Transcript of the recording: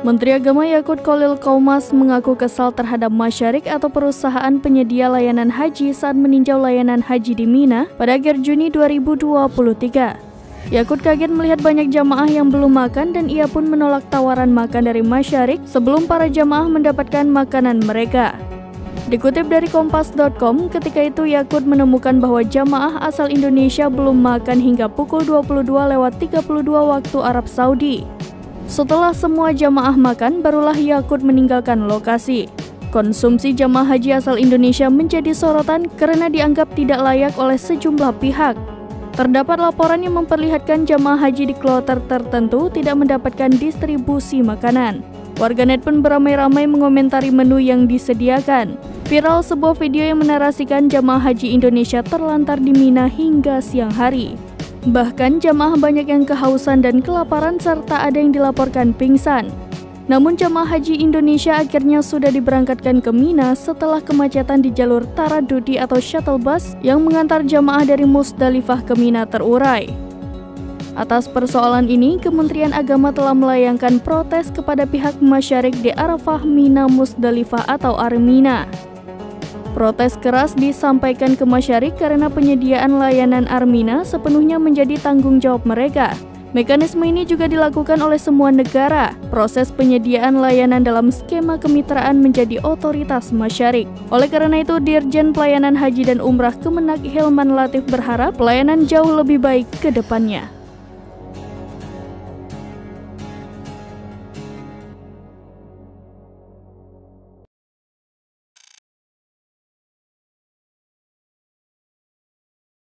Menteri Agama Yakut Khalil Qaumas mengaku kesal terhadap Masyarik atau perusahaan penyedia layanan haji saat meninjau layanan haji di Mina pada akhir Juni 2023. Yakut kaget melihat banyak jamaah yang belum makan dan ia pun menolak tawaran makan dari Masyarik sebelum para jamaah mendapatkan makanan mereka. Dikutip dari Kompas.com, ketika itu Yakut menemukan bahwa jamaah asal Indonesia belum makan hingga pukul 22.32 waktu Arab Saudi. Setelah semua jamaah makan, barulah Yakut meninggalkan lokasi. Konsumsi jamaah haji asal Indonesia menjadi sorotan karena dianggap tidak layak oleh sejumlah pihak. Terdapat laporan yang memperlihatkan jamaah haji di kloter tertentu tidak mendapatkan distribusi makanan. Warganet pun beramai-ramai mengomentari menu yang disediakan. Viral sebuah video yang menarasikan jamaah haji Indonesia terlantar di Mina hingga siang hari. Bahkan jamaah banyak yang kehausan dan kelaparan serta ada yang dilaporkan pingsan. Namun jamaah haji Indonesia akhirnya sudah diberangkatkan ke Mina setelah kemacetan di jalur Taradudi atau shuttle bus yang mengantar jamaah dari Musdalifah ke Mina terurai. Atas persoalan ini, Kementerian Agama telah melayangkan protes kepada pihak Masyarik di Arafah Mina Musdalifah atau Armina. Protes keras disampaikan ke Masyarik karena penyediaan layanan Armina sepenuhnya menjadi tanggung jawab mereka. Mekanisme ini juga dilakukan oleh semua negara. Proses penyediaan layanan dalam skema kemitraan menjadi otoritas Masyarik. Oleh karena itu, Dirjen Pelayanan Haji dan Umrah Kemenak Hilman Latif berharap pelayanan jauh lebih baik ke depannya.